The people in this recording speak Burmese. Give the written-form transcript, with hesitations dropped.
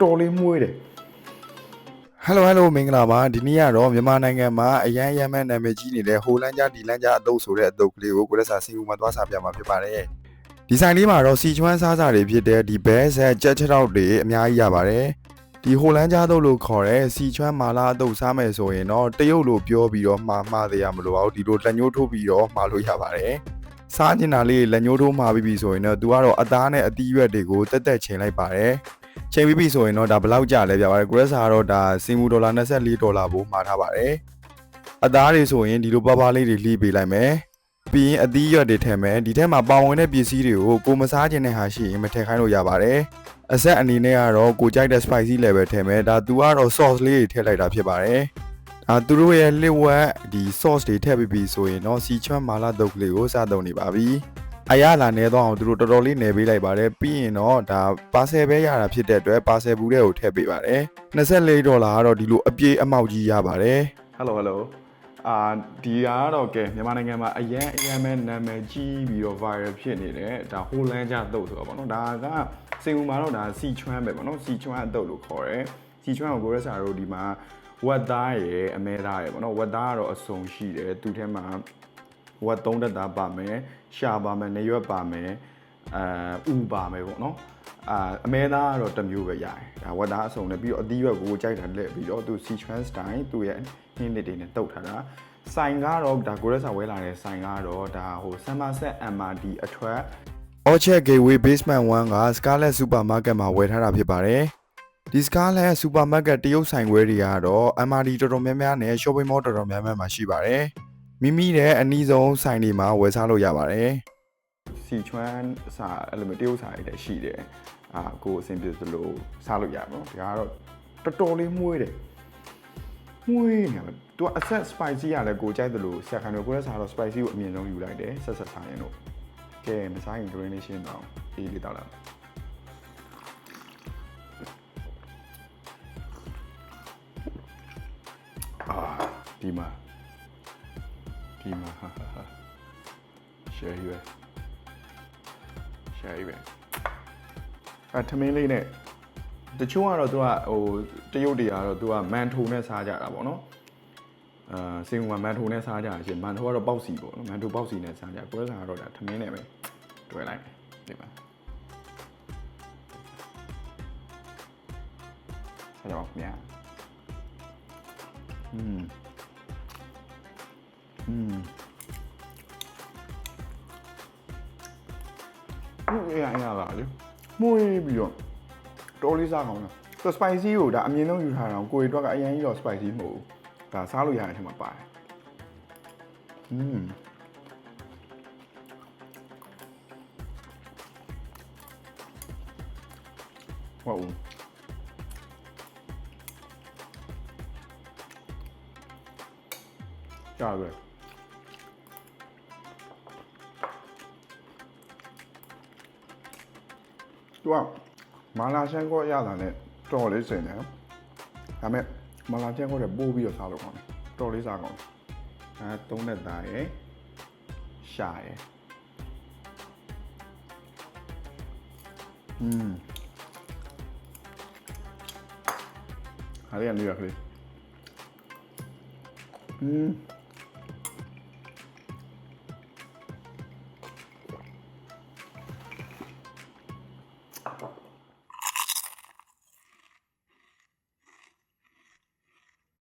တော်လေးမွေးတယ် Hello မင်္ဂလာပါဒီနေ့ကတော့မြန်မာနိုင်ငံမှာအရန်မဲ့နာမည်ကြီးနေတဲ့ဟိုလန်းကြားဒီလန်းကြားအတုပ်ဆိုတဲ့အတုပ်ကလေးကိုကိုရက်စာစီဦးမှာသွားစာပြမှာဖြစ်ပါတယ်ဒီဆိုင်လေးမှာတော့စီချွမ်းစားစာတွေဖြစ်တဲ့ဒီဘဲဆက်ကြက်ချောက်တွေအများကြီးရပါတယ်ဒီဟိုလန်းကြားအတုပ်လို့ခေါ်တဲ့စီချွမ်းမာလာအတုပ်စားမယ်ဆိုရင်တော့တရုတ်လိုပြောပြီးတော့မှားသေးရမလို့အောင်ဒီလိုလက်ညှိုးထိုးပြီးတော့မှာလို့ရပါတယ်စားကျင်တာလေးလက်ညှိုးထိုးမှာပြီးပြီဆိုရင်တော့သူကတော့အသားနဲ့အသီးရွက်တွေကိုတက်တက်ချိန်လိုက်ပါတယ်ချိန်ပြီးပြီဆိုရင်တော့ဒါဘယ်လောက်ကျလဲပြပါတယ်ကိုရက်စာကတော့ဒါစီမူ$24ပို့မှာထားပါတယ်အသားတွေဆိုရင်ဒီလိုပါလေးတွေလှီးပေးလိုက်မယ်ပြီးရင်အသီးရွက်တွေထည့်မယ်ဒီထဲမှာပါဝင်တဲ့ပစ္စည်းတွေကိုကိုမစားခြင်းတဲ့ဟာရှိရင်မထည့်ခိုင်းလို့ရပါတယ်အဆက်အနေနဲ့ကတော့ကိုကြိုက်တဲ့ spicy level ထည့်မယ်ဒါသူကတော့ sauce လေးတွေထည့်လိုက်တာဖြစ်ပါတယ်ဒါသူတို့ရဲ့လစ်ဝက်ဒီ sauce တွေထည့်ပြီးပြီဆိုရင်တော့စီချွမ်းမာလာတုပ်ကလေးကိုစသုံးနေပါပြီအရလာနေတော့အောင်သူတို့တော်တော်လေးနေပေးလိုက်ပါတယ်ပြီးရင်တော့ဒါပါဆယ်ပဲရတာဖြစ်တဲ့အတွက်ပါဆယ်ဘူးတွေကိုထည့်ပေးပါတယ်$24ကတော့ဒီလိုအပြေးအမောက်ကြီးရပါတယ် Hello ဒီကတော့ကဲမြန်မာနိုင်ငံမှာအရန်မဲ့နာမည်ကြီးပြီးတော့ viral ဖြစ်နေတဲ့ဒါဟိုလန်းကြားတုပ်ဆိုတော့ဗောနော်ဒါကစင်ဦးမှာတော့ဒါစီချွမ်းပဲဗောနော်စီချွမ်းအတုပ်လို့ခေါ်တယ်စီချွမ်းကိုကိုရက်စာတို့ဒီမှာဝက်သားရယ်အမဲသားရယ်ဗောနော်ဝက်သားကတော့အစုံရှိတယ်သူထဲမှာဝက်3တက်သားပါမယ်ရှာပါမယ်နေရွက်ပါမယ်ဥပါမယ်ပေါ့နော်အမဲသားကတော့တစ်မျိုးပဲရတယ်ဒါဝက်သားအစုံနဲ့ပြီးတော့အသီးရွက်ကိုကြိုက်တာလက်ပြီးတော့သူ sequence style သူ့ရဲ့နှင်းတွေနဲ့တုတ်ထားတာဆိုင်ကတော့ဒါကိုရက်စာဝဲလာတဲ့ဆိုင်ကတော့ဒါဟို Somerset MRD အထွက် Orchard Gateway Basement 1က Scarlet Supermarket မှာဝယ်ထားတာဖြစ်ပါတယ်ဒီ Scarlet Supermarket တရုတ်ဆိုင်ခွဲတွေကတော့ MRD တော်တော်များများနဲ့ shopping mall တော်တော်များများမှာရှိပါတယ်မိမိရဲ့အနည်းဆုံးဆိုင်တွေမှာဝယ်စားလို့ရပါတယ်စီချွမ်းစာအဲ့လိုမျိုးတရုတ်စာတွေလည်းရှိတယ်ကိုအဆင်ပြေသလိုစားလို့ရပါတော့ဒါကတော့တော်တော်လေးမွေးတယ်မွေးနေတယ်သူကအဆက် spicy ရတယ်ကိုကြိုက်သလိုဆက်ခိုင်းတော့ကိုလည်းစားတော့ spicy ကိုအမြင်ဆုံးယူလိုက်တယ်ဆက်စားရင်တော့ကဲမစားရင် green လေးရှင်းတော့အေးလေးတောက်လာဒီမှာရှယ်ရွယ်ထမင်းလေးနဲ့တချို့ကတော့သူကဟိုတရုတ်တွေကတော့သူကမန်ထိုနဲ့စားကြတာပေါ့နော်စင်ကမန်ထိုနဲ့စားကြတာရှင်မန်ထိုကတော့ပေါက်စီပေါ့နော်မန်ထိုပေါက်စီနဲ့စားကြကိုယ်စားကတော့ဒါထမင်းနဲ့ပဲတွဲလိုက်ဒီမှာဆက်တော့မြန်အေးရပါလေမွေးပြီးတော့တော်လေးစားကောင်းတယ်သူ spicy ကိုဒါအမြင်ဆုံးယူထားတာကိုယ်တွေကအရင်ကြီးတော့ spicy မဟုတ်ဘူးဒါစားလို့ရတဲ့အထက်မှာပါတယ်ဟုတ်ကြားပဲသူကမာလာရှန်ကောရတာနဲ့တော်လေးစင်တယ်ဒါပေမဲ့မာလာရှန်ကောတွေပိုးပြီးတော့စားလို့ကောင်းတယ်တော်လေးစားကောင်းသုံးတဲ့သားရယ်ရှာရယ်အားရနေရခလေး